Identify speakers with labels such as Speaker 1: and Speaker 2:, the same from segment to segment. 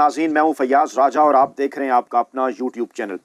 Speaker 1: नाज़रीन, मैं हूं फैयाज राजा और आप देख रहे हैं आपका अपना यूट्यूब चैनल।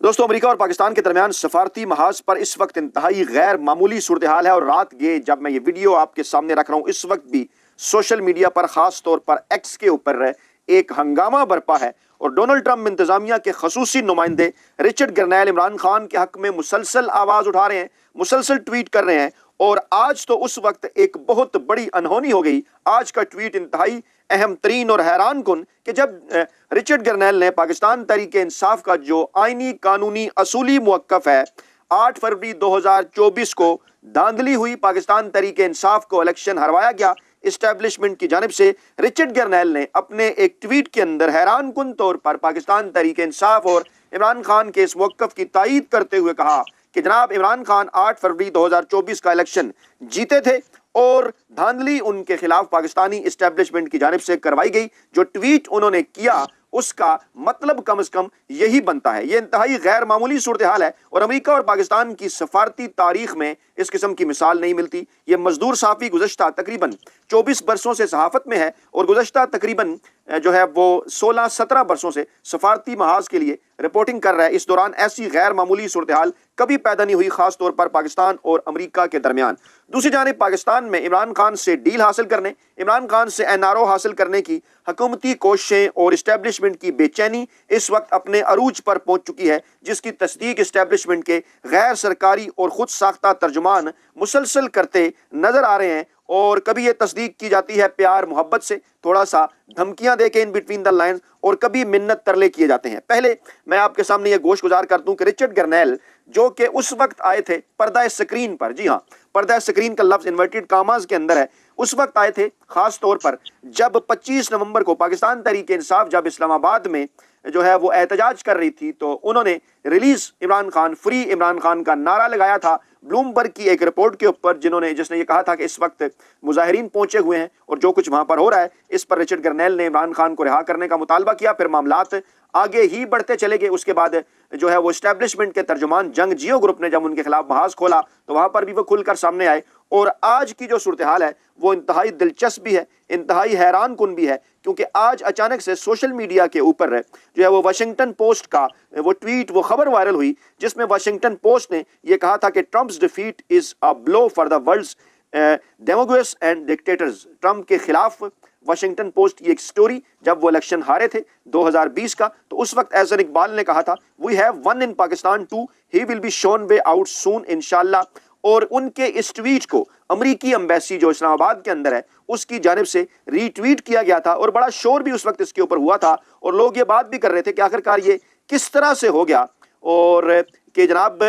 Speaker 1: दोस्तों, अमेरिका और पाकिस्तान के दरमियान सफारती महाज पर इस वक्त इंतहाई गैर मामूली सूरत हाल है और रात ये जब मैं ये वीडियो आपके सामने रख रहा हूँ इस वक्त भी सोशल मीडिया पर खास तौर पर एक्स के ऊपर एक हंगामा बरपा है और डोनाल्ड ट्रंप इंतजामिया के खसूसी नुमाइंदे रिचर्ड गरनैल इमरान खान के हक में मुसलसल आवाज उठा रहे हैं, मुसलसल ट्वीट कर रहे हैं। और आज तो उस वक्त एक बहुत बड़ी अनहोनी हो गई। आज का ट्वीट इंतहाई अहम तरीन और हैरान कुन कि जब रिचर्ड गरनैल ने पाकिस्तान तहरीक इंसाफ का जो आईनी कानूनी असूली मुवक्कफ है 8 फरवरी 2024 को धांधली हुई, पाकिस्तान तहरीक इंसाफ को इलेक्शन हरवाया गया इस्टेब्लिशमेंट की जानिब से। रिचर्ड गरनैल ने अपने एक ट्वीट के अंदर हैरान कुन तौर पर पाकिस्तान तहरीक इंसाफ और इमरान खान के इस मुवक्कफ की तायीद करते हुए कहा कि जनाब इमरान खान 8 फरवरी 2024 का इलेक्शन जीते थे और धांधली उनके खिलाफ पाकिस्तानी इस्टेब्लिशमेंट की जानिब से करवाई गई। जो ट्वीट उन्होंने किया उसका मतलब कम से कम यही बनता है। ये इंतहाई गैर मामूली सूरत हाल है और अमेरिका और पाकिस्तान की सफारती तारीख में इस किस्म की मिसाल नहीं मिलती। ये मजदूर साफ़ी गुज़श्ता तकरीबन 24 बरसों से सहाफ़त में है और गुज़श्ता तकरीबन जो है वो 16-17 बरसों से सफारती महाज के लिए रिपोर्टिंग कर रहा है। इस दौरान ऐसी गैर मामूली सूरत हाल कभी पैदा नहीं हुई, खास तौर पर पाकिस्तान और अमेरिका के दरमियान। दूसरी जानिब पाकिस्तान में इमरान खान से डील हासिल करने, इमरान खान से एनआरओ हासिल करने की हुकूमती कोशिशें और इस्टेब्लिशमेंट की बेचैनी इस वक्त अपने अरूज पर पहुंच चुकी है, जिसकी तस्दीक इस्टेब्लिशमेंट के गैर सरकारी और खुद साख्ता तर्जुमान मुसलसल करते नजर आ रहे हैं। और कभी ये तस्दीक की जाती है प्यार मोहब्बत से, थोड़ा सा धमकियां देके इन बिटवीन द लाइन्स, और कभी मिन्नत तरले किए जाते हैं। पहले मैं आपके सामने ये गोश गुजार कर दूं कि रिचर्ड गरनैल जो कि उस वक्त आए थे पर्दा स्क्रीन पर, जी हाँ, पर्दा स्क्रीन का लफ्ज इन्वर्टेड कामाज के अंदर है, उस वक्त आए थे खास तौर पर जब 25 नवंबर को पाकिस्तान तहरीक इंसाफ जब इस्लामाबाद में जो है वो एहतजाज कर रही थी तो उन्होंने रिलीज इमरान खान, फ्री इमरान खान का नारा लगाया था ब्लूमबर्ग की एक रिपोर्ट के ऊपर, जिसने ये कहा था कि इस वक्त मुजाहिरीन पहुंचे हुए हैं और जो कुछ वहां पर हो रहा है इस पर रिचर्ड गरनैल ने इमरान खान को रिहा करने का मुतालबा किया। फिर मामलात आगे ही बढ़ते चले गए। उसके बाद जो है वो इस्टेब्लिशमेंट के तर्जुमान जंग जियो ग्रुप ने जब उनके खिलाफ महाज खोला तो वहां पर भी वो खुलकर सामने आए। और आज की जो सूरत हाल है वो इंतहाई दिलचस्प भी है, इंतहाई हैरान कुन भी है, क्योंकि आज अचानक से सोशल मीडिया के ऊपर जो है वो वाशिंगटन पोस्ट का वो ट्वीट, वो खबर वायरल हुई जिसमें वाशिंगटन पोस्ट ने यह कहा था कि Trump's defeat is a blow for the world's democrats and dictators. Trump के खिलाफ वाशिंगटन पोस्ट की एक स्टोरी, जब वो इलेक्शन हारे थे 2020 का, तो उस वक्त एहसन इकबाल ने कहा था we have won in Pakistan too, he will be shown way out soon इंशाल्लाह। और उनके इस ट्वीट को अमरीकी एम्बेसी जो इस्लामाबाद के अंदर है उसकी जानिब से रीट्वीट किया गया था और बड़ा शोर भी उस वक्त इसके ऊपर हुआ था और लोग ये बात भी कर रहे थे कि आखिरकार ये किस तरह से हो गया और कि जनाब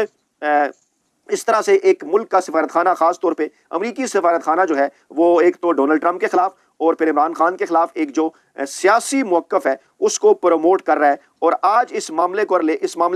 Speaker 1: इस तरह से एक मुल्क का सफारतखाना, खास तौर पे अमरीकी सफारतखाना जो है वो एक तो डोनाल्ड ट्रंप के खिलाफ और फिर इमरान खान के खिलाफ एक जो सियासी मौक़िफ़ है उसको प्रमोट कर रहा है। और आज इस मामले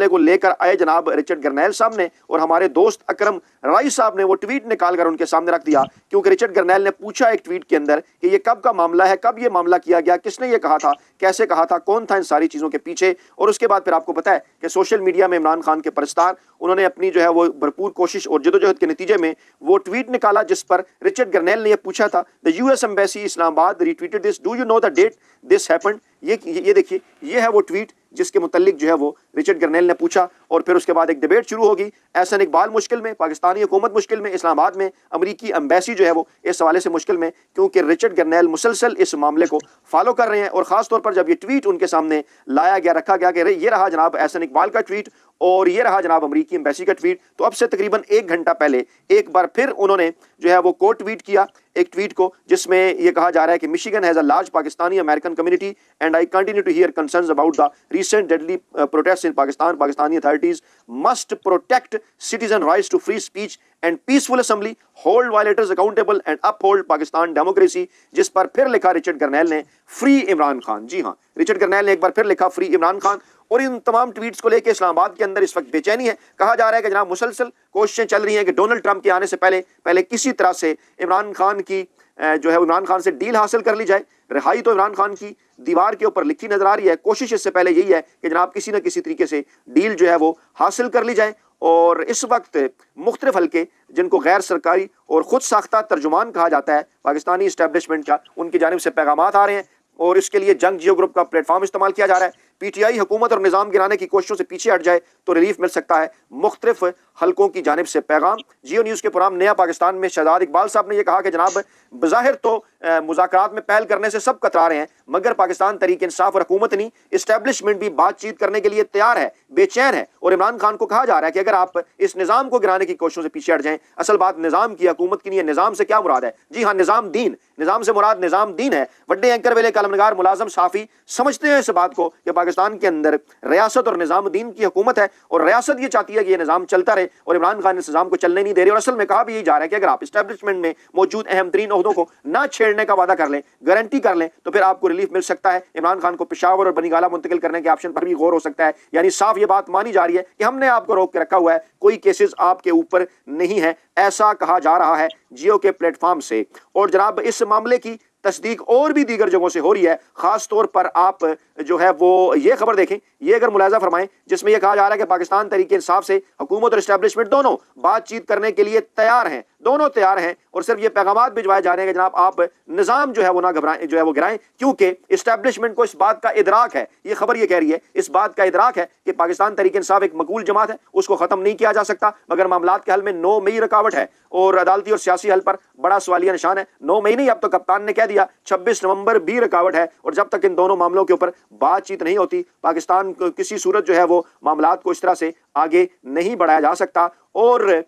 Speaker 1: को लेकर आए जनाब रिचर्ड गरनैल सामने और हमारे दोस्त अकरम राई साहब ने वो ट्वीट निकाल कर उनके सामने रख दिया, क्योंकि रिचर्ड गरनैल ने पूछा एक ट्वीट के अंदर कि ये कब का मामला है, कब ये मामला किया गया, किसने ये कहा था, कैसे कहा था, कौन था इन सारी चीज़ों के पीछे। और उसके बाद फिर आपको पता है कि सोशल मीडिया में इमरान खान के परस्तार उन्होंने अपनी जो है वो भरपूर कोशिश और जदोजहद के नतीजे में वो ट्वीट निकाला जिस पर रिचर्ड गरनैल ने यह पूछा था the US embassy Islamabad retweeted this, do you know the date this happened. ये देखिए, ये है वो ट्वीट जिसके मुतल्लिक जो है वो रिचर्ड गरनैल ने पूछा। और फिर उसके बाद एक डिबेट शुरू होगी। एहसन इकबाल मुश्किल में, पाकिस्तानी हुकूमत मुश्किल में, इस्लामाबाद में अमरीकी एम्बेसी जो है वो इस हवाले से मुश्किल में, क्योंकि रिचर्ड गरनैल मुसलसल इस मामले को फॉलो कर रहे हैं। और ख़ास तौर पर जब ये ट्वीट उनके सामने लाया गया, रखा गया कि ये रहा जनाब एहसन इकबाल का ट्वीट और ये रहा जनाब अमरीकी एम्बेसी का ट्वीट, तो अब से तकरीबन 1 घंटा पहले एक बार फिर उन्होंने जो है वो कोट ट्वीट किया एक ट्वीट को जिसमें यह कहा जा रहा है कि Michigan has a large Pakistani American community and I continue to hear concerns about the recent deadly protests in Pakistan. Pakistani authorities must protect citizen rights to free speech and peaceful assembly, hold violators accountable and uphold Pakistan democracy. जिस पर फिर लिखा Richard गरनैल ने free Imran Khan. जी हाँ, Richard गरनैल ने एक बार फिर लिखा फ्री इमरान खान। और इन तमाम ट्वीट्स को लेकर इस्लामाबाद के अंदर इस वक्त बेचैनी है। कहा जा रहा है कि जनाब मुसलसल कोशिशें चल रही हैं कि डोनाल्ड ट्रंप के आने से पहले किसी तरह से इमरान खान की जो है इमरान खान से डील हासिल कर ली जाए। रिहाई तो इमरान खान की दीवार के ऊपर लिखी नजर आ रही है। कोशिश इससे पहले यही है कि जनाब किसी न किसी तरीके से डील जो है वो हासिल कर ली जाए। और इस वक्त मुख्तलिफ हल्के जिनको गैर सरकारी और खुद साख्ता तर्जुमान कहा जाता है पाकिस्तानी इस्टेब्लिशमेंट का, उनकी जानिब से पैगामात आ रहे हैं। اور اس کے لیए جنگ जियो ग्रुप का प्लेटफॉर्म इस्तेमाल किया जा रहा है। पीटीआई हुकूमत और निज़ाम गिराने की कोशिशों से पीछे हट जाए तो रिलीफ मिल सकता है, मुख्तलिफ हलकों की जानिब से पैगाम। जियो न्यूज़ के प्रोग्राम नया पाकिस्तान में शहजाद इकबाल साहब ने यह कहा कि जनाब बज़ाहिर तो मुज़ाकरात में पहल करने से सब कतरा रहे हैं, मगर पाकिस्तान तहरीक इंसाफ और हुकूमत नहीं, इस्टेब्लिशमेंट भी बातचीत करने के लिए तैयार है, बेचैन है। और इमरान खान को कहा जा रहा है कि अगर आप इस निज़ाम को गिराने की कोशिशों से पीछे हट जाएं, असल बात निज़ाम की, हुकूमत की नहीं है। निज़ाम से क्या मुराद है? जी हाँ, निज़ाम दीन, निज़ाम से मुराद निज़ाम दीन है। वड्डे एंकर वेले कलमनगार मुलाजम साफ़ी समझते हैं इस बात को कि पाकिस्तान के अंदर रियासत और निज़ाम दीन की हुकूमत है और रियासत ये चाहती है कि ये निज़ाम चलता रहे और इमरान खान इस निज़ाम को चलने नहीं दे रहे। और असल में कहा भी यही जा रहा है कि अगर आप इस्टेब्लिशमेंट में मौजूद अहम तरीन ओहदों को ना छेड़ने का वादा कर लें, गारंटी कर लें, तो फिर आपको रिलीफ मिल सकता है। इमरान खान को पेशावर और बनीगाला मुंतकिल करने के ऑप्शन पर भी गौर हो सकता है। यानी साफ ये बात मानी जा रही है कि हमने आपको रोक के रखा हुआ है, कोई केसेस आपके ऊपर नहीं है, ऐसा कहा जा रहा है जियो के प्लेटफॉर्म से। और जनाब इस मामले की तस्दीक और भी दीगर जगहों से हो रही है। खास तौर पर आप जो है वो ये खबर देखें, ये अगर मुलाजा फरमाएं, जिसमें यह कहा जा रहा है कि पाकिस्तान तहरीक इंसाफ से हुकूमत और इस्टेब्लिशमेंट दोनों बातचीत करने के लिए तैयार हैं, दोनों तैयार हैं। और सिर्फ ये पैगाम भिजवाए जा रहे हैं कि जनाब आप निज़ाम जो है वो ना घबराएं, जो है वो गिराएं, क्योंकि इस्टेब्लिशमेंट को इस बात का इदराक है, ये खबर ये कह रही है, इस बात का इदराक है कि पाकिस्तान तहरीक इंसाफ एक मकबूल जमात है, उसको ख़त्म नहीं किया जा सकता, मगर मामलात के हल में 9 मई रुकावट है और अदालती और सियासी हल पर बड़ा सवालिया निशान है। 9 मई नहीं, अब तो कप्तान ने कह दिया 26 नवंबर भी रुकावट है। और जब तक इन दोनों मामलों के ऊपर बातचीत नहीं होती, पाकिस्तान को किसी सूरत जो है वो मामलात को इस तरह से आगे नहीं बढ़ाया जा सकता। और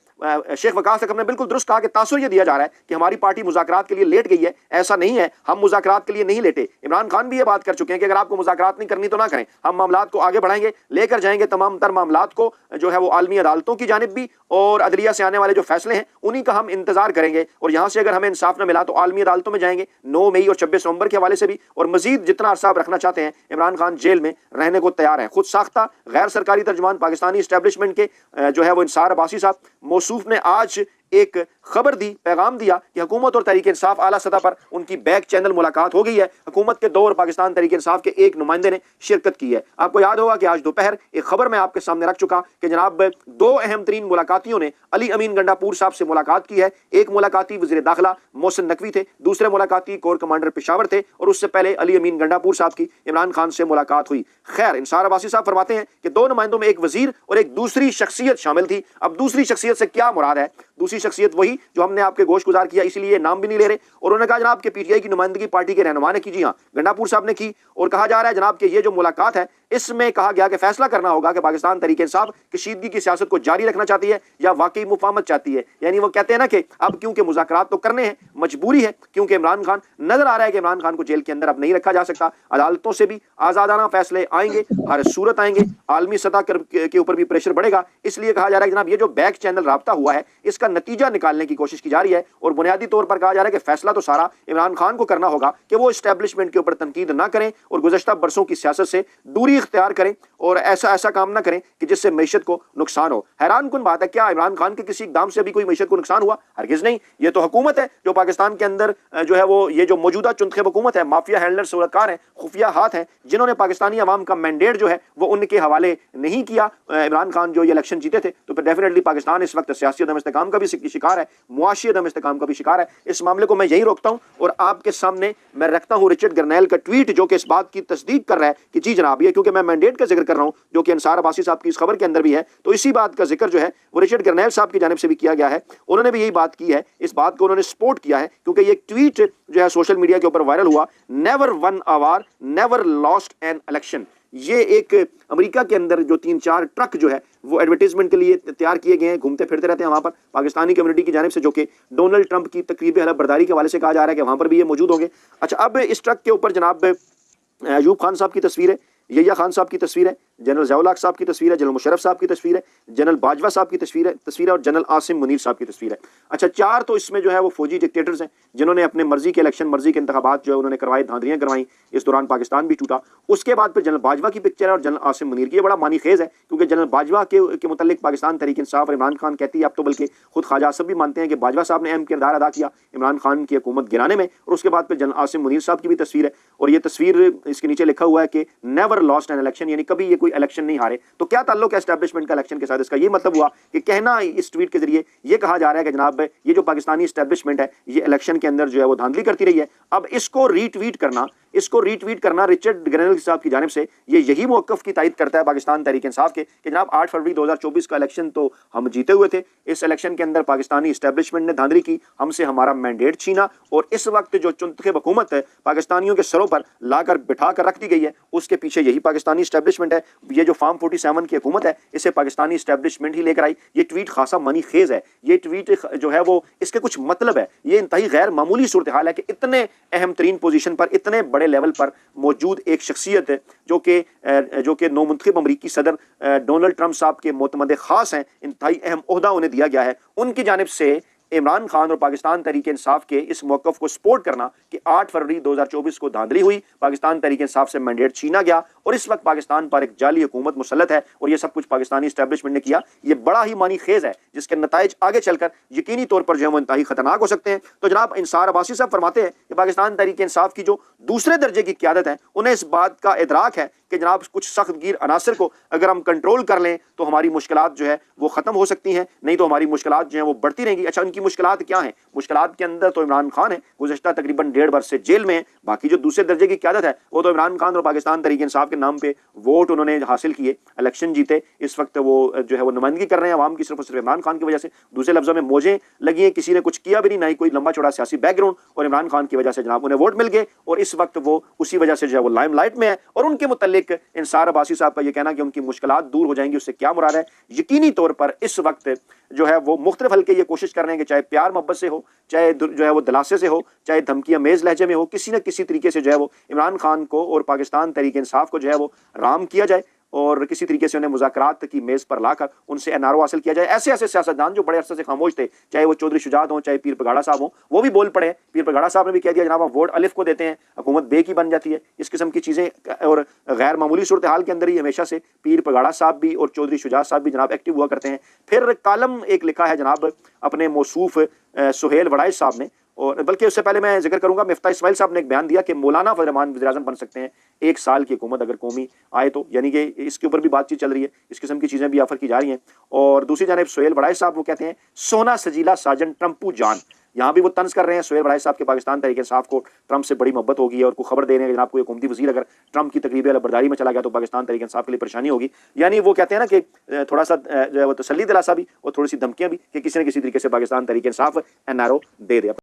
Speaker 1: शेख वकास अकरम ने बिल्कुल दुरुस्त कहा कि तासुर ये दिया जा रहा है कि हमारी पार्टी मुज़ाकरात के लिए लेट गई है। ऐसा नहीं है, हम मुज़ाकरात के लिए नहीं लेटे। इमरान खान भी ये बात कर चुके हैं कि अगर आपको मुज़ाकरात नहीं करनी तो ना करें, हम मामलात को आगे बढ़ाएंगे, लेकर जाएंगे तमाम तर मामलात को जो है वो आलमी अदालतों की जानिब भी, और अदलिया से आने वाले जो फैसले हैं उन्हीं का हम इंतजार करेंगे। और यहाँ से अगर हमें इंसाफ न मिला तो आलमी अदालतों में जाएंगे 9 मई और 26 नवंबर के हवाले से भी। और मजीद जितना अरसा आप रखना चाहते हैं, इमरान खान जेल में रहने को तैयार है। खुद साख्ता गैर सरकारी तर्जुमान पाकिस्तानी इस्टेब्लिशमेंट के जो है वो इंसार अब्बासी साहब मौसूफ ने आज एक खबर दी, पैगाम दिया कि हुकूमत और तहरीक इंसाफ आला सतह पर उनकी बैक चैनल मुलाकात हो गई है। हुकूमत के 2 और पाकिस्तान तहरीक इंसाफ के एक नुमाइंदे ने शिरकत की है। आपको याद होगा कि आज दोपहर एक खबर मैं आपके सामने रख चुका कि जनाब 2 अहम तरीन मुलाकातियों ने अली अमीन गंडापुर साहब से मुलाकात की है। एक मुलाकाती वज़ीर दाखिला मोहसिन नकवी थे, दूसरे मुलाकाती कोर कमांडर पेशावर थे, और उससे पहले अली अमीन गंडापुर साहब की इमरान खान से मुलाकात हुई। खैर, इंसार अब्बासी साहब फरमाते हैं कि 2 नुमाइंदों में एक वजीर और एक दूसरी शख्सियत शामिल थी। अब दूसरी शख्सियत से क्या मुराद है? दूसरी शख्सियत वही जो हमने आपके गोश गुजार किया, इसलिए नाम भी नहीं ले रहे। और उन्होंने कहा जनाब के पीटीआई की नुमाइंदगी पार्टी के रहनुमा ने की। जी हाँ, गंडापुर साहब ने की। और कहा जा रहा है जनाब कि ये जो मुलाकात है, इसमें कहा गया कि फैसला करना होगा कि पाकिस्तान तहरीक इंसाफ कशीदगी की सियासत को जारी रखना चाहती है या वाकई मुफाहमत चाहती है। यानी वो कहते हैं ना कि अब क्योंकि मुज़ाकरात तो करने हैं, मजबूरी है, क्योंकि इमरान खान नजर आ रहा है कि इमरान खान को जेल के अंदर अब नहीं रखा जा सकता। अदालतों से भी आज़ादाना फैसले आएंगे, हर सूरत आएंगे, आलमी सतह के ऊपर भी प्रेशर बढ़ेगा। इसलिए कहा जा रहा है कि जनाब ये जो बैक चैनल राब्ता हुआ है, इसका नतीजा निकालने की कोशिश की जा रही है। और बुनियादी तौर पर कहा जा रहा है कि फैसला तो सारा इमरान खान को करना होगा कि वो इस्टेब्लिशमेंट के ऊपर तनकीद ना करें और गुज़श्ता बरसों की सियासत से दूरी इख्तियार करें और ऐसा काम ना करें कि जिससे मईशत को नुकसान हो। हैरान कुन बात है, क्या इमरान खान के किसी इक़दाम से अभी कोई मईशत को नुकसान हुआ? हरगिज़ नहीं। ये तो हुकूमत है जो पाकिस्तान के अंदर जो है वो ये जो मौजूदा चुनखे हुकूमत है, माफिया हैंडलर सूरतकार हैं, खुफिया हाथ हैं, जिन्होंने पाकिस्तानी अवाम का मैंडेट जो है वो उनके हवाले नहीं किया। इमरान खान जो ये इलेक्शन जीते थे, तो फिर डेफिनेटली पाकिस्तान इस वक्त सियासी अदम इस्तेकाम का भी शिकार है, मुआशी अदम इस्तेकाम का भी शिकार है। इस मामले को मैं यही रोकता हूँ और आपके सामने मैं रखता हूँ रिचर्ड गर्नेल का ट्वीट, जो कि इस बात की तस्दीक कर रहा है कि जी जनाब, ये क्योंकि मैं मैंडेट का जिक्र कर रहा हूँ जो कि इंसार अब्बासी साहब की इस खबर के अंदर भी है, तो इसी बात का जिक्र जो है वो रिचर्ड गर्नेल साहब की जानिब से भी किया गया है। उन्होंने भी यही बात की है, इस बात को उन्होंने सपोर्ट किया है, क्योंकि ये ट्वीट जो है सोशल मीडिया के ऊपर वायरल हुआ, never won a war, never lost an election. ये एक अमेरिका के अंदर जो 3-4 ट्रक जो है वो एडवर्टीजमेंट के लिए तैयार किए गए हैं, घूमते फिरते रहते हैं वहाँ पर पाकिस्तानी कम्युनिटी की जानिब से, जो कि डोनाल्ड ट्रंप की तकरीब हलफ बर्दारी के हवाले से कहा जा रहा है कि वहाँ पर भी ये मौजूद होंगे। अच्छा, अब इस ट्रक के ऊपर जनाब अयूब खान साहब की तस्वीर है, यहिया खान साहब की तस्वीर है, जनरल ज़िया-उल-हक साहब की तस्वीर है, जनरल मुशर्रफ साहब की तस्वीर है, जनरल बाजवा साहब की तस्वीर है और जनरल आसिम मुनीर साहब की तस्वीर है। अच्छा, 4 तो इसमें जो है वो फौजी डिक्टेटर्स हैं जिन्होंने अपने मर्जी के इलेक्शन, मर्जी के इंतखाबात जो है उन्होंने करवाए, धांधलियाँ करवाई, इस दौरान पाकिस्तान भी टूटा। उसके बाद फिर जनरल बाजवा की पिक्चर है और जनरल आसिम मुनीर की। ये बड़ा मानी खेज है, क्योंकि जनरल बाजवा के मुतल्लिक पाकिस्तान तहरीक इंसाफ और इमरान खान कहती है, अब तो बल्कि खुद ख्वाजा आसफ भी मानते हैं कि बाजवा साहब ने अहम किरदार अदा किया इमरान खान की हुकूमत गिराने में। और उसके बाद फिर जनरल आसिम मुनीर साहब की भी तस्वीर है, और ये तस्वीर इसके नीचे लिखा हुआ है कि नेवर लॉस्ट एन इलेक्शन, यानी कभी ये कोई इलेक्शन नहीं हारे। तो क्या ताल्लुक है एस्टैब्लिशमेंट का इलेक्शन के साथ? इसका ये मतलब हुआ कि कहना इस ट्वीट के जरिए ये कहा जा रहा है कि जनाब ये जो पाकिस्तानी एस्टैब्लिशमेंट है ये इलेक्शन के अंदर जो है वो धांधली करती रही है, अब इसको रीट्वीट करना, اس کو ریٹویٹ کرنا رچرڈ گرینل صاحب کی جانب سے یہ یہی موقف کی تائید کرتا ہے پاکستان تحریک انصاف کے کہ جناب 8 فروری 2024 کا الیکشن تو ہم جیتے ہوئے تھے، اس الیکشن کے اندر پاکستانی اسٹیبلشمنٹ نے دھاندلی کی، ہم سے ہمارا مینڈیٹ چھینا، اور اس وقت جو منتخب حکومت ہے پاکستانیوں کے سروں پر لا کر بٹھا کر رکھ دی گئی ہے، اس کے پیچھے یہی پاکستانی اسٹیبلشمنٹ ہے۔ یہ جو فارم 47 کی حکومت ہے اسے پاکستانی اسٹیبلشمنٹ ہی لے کر آئی۔ یہ ٹویٹ خاصا منی خیز ہے، یہ ٹویٹ جو ہے وہ اس کے کچھ مطلب ہے، یہ انتہائی غیر معمولی صورتحال ہے کہ اتنے اہم ترین پوزیشن پر اتنے بڑے لیول پر موجود ایک شخصیت جو کہ نو منتخب امریکی صدر ڈونلڈ ٹرمپ صاحب کے معتمد خاص ہیں، انتہائی اہم عہدہ انہیں دیا گیا ہے، ان کی جانب سے عمران خان اور پاکستان تحریک انصاف کے اس موقف کو سپورٹ کرنا کہ 8 فروری 2024 کو دھاندلی ہوئی، پاکستان تحریک انصاف سے مینڈیٹ چھینا گیا اور اس وقت پاکستان پر ایک جعلی حکومت مسلط ہے اور یہ سب کچھ پاکستانی اسٹیبلشمنٹ نے کیا، یہ بڑا ہی معنی خیز ہے جس کے نتائج آگے چل کر یقینی طور پر جو ہے وہ انتہائی خطرناک ہو سکتے ہیں۔ تو جناب انصار عباسی صاحب فرماتے ہیں کہ پاکستان تحریک انصاف کی جو دوسرے درجے کی قیادت ہے انہیں اس بات کا ادراک ہے کہ جناب کچھ سخت گیر عناصر کو اگر ہم کنٹرول کر لیں تو ہماری مشکلات جو ہے وہ ختم ہو سکتی ہیں، نہیں تو ہماری مشکلات جو ہیں وہ بڑھتی رہیں گی۔ اچھا، ان کی مشکلات کیا ہیں؟ مشکلات کے اندر تو عمران خان ہے، گزشتہ تقریباً 1.5 برس سے جیل میں ہیں، باقی جو دوسرے درجے کی قیادت ہے وہ تو عمران خان اور پاکستان تحریک انصاف کے نام پہ ووٹ انہوں نے حاصل کیے، الیکشن جیتے، اس وقت وہ جو ہے وہ نمائندگی کر رہے ہیں عوام کی صرف اور صرف عمران خان کی وجہ سے۔ دوسرے لفظوں میں موجیں لگی ہیں، کسی نے کچھ کیا بھی نہیں، نہ ہی کوئی لمبا چوڑا سیاسی بیک گراؤنڈ، اور عمران خان کی وجہ سے جناب انہیں ووٹ مل گئے اور اس وقت وہ اسی وجہ سے جو ہے وہ لائم لائٹ میں ہے۔ اور ان کے متعلق انصار عباسی صاحب کا یہ کہنا کہ ان کی مشکلات دور ہو جائیں گی، اس سے کیا مراد ہے؟ یقینی طور پر اس وقت جو ہے وہ مختلف حل کے یہ کوشش کر رہے ہیں کہ چاہے پیار محبت سے ہو، چاہے جو ہے وہ دلاسے سے ہو، چاہے دھمکی امیز لہجے میں ہو، کسی نہ کسی طریقے سے جو ہے وہ عمران خان کو اور پاکستان تحریک انصاف کو جو ہے وہ رام کیا جائے اور کسی طریقے سے انہیں مذاکرات کی میز پر لا کر ان سے NRO حاصل کیا جائے۔ ایسے سیاستدان جو بڑے عرصے سے خاموش تھے، چاہے وہ چودھری شجاعت ہوں، چاہے پیر پگاڑا صاحب ہوں، وہ بھی بول پڑے۔ پیر پگاڑا صاحب نے بھی کہہ دیا جناب ہم ووٹ الف کو دیتے ہیں، حکومت بے کی بن جاتی ہے، اس قسم کی چیزیں، اور غیر معمولی صورتحال کے اندر ہی ہمیشہ سے پیر پگاڑا صاحب بھی اور چودھری شجاعت صاحب بھی جناب ایکٹیو ہوا کرتے ہیں۔ پھر کالم ایک لکھا ہے جناب اپنے موصوف سہیل وڑائچ صاحب نے، اور بلکہ اس سے پہلے میں ذکر کروں گا مفتاح اسماعیل صاحب نے ایک بیان دیا کہ مولانا فضل الرحمان وزیر اعظم بن سکتے ہیں 1 سال کی حکومت اگر قومی آئے تو، یعنی کہ اس کے اوپر بھی بات چیت چل رہی ہے، اس قسم کی چیزیں بھی آفر کی جا رہی ہیں۔ اور دوسری جانب سہیل وڑائچ صاحب وہ کہتے ہیں سونا سجیلا ساجن ٹرمپو جان، یہاں بھی وہ طنز کر رہے ہیں سہیل وڑائچ صاحب کے پاکستان تحریک انصاف کو ٹرمپ سے بڑی محبت ہوگی اور کو خبر دے رہے ہیں کہ جناب کوئی حکومتی وزیر اگر ٹرمپ کی تقریب برداری میں چلا گیا تو پاکستان تحریک انصاف کے لیے پریشانی ہوگی۔ یعنی وہ کہتے ہیں نا کہ تھوڑا سا جو ہے وہ تسلی دلاسا بھی اور تھوڑی سی دھمکیاں بھی کہ کسی نہ کسی طریقے سے پاکستان تحریک انصاف NRO دے دے۔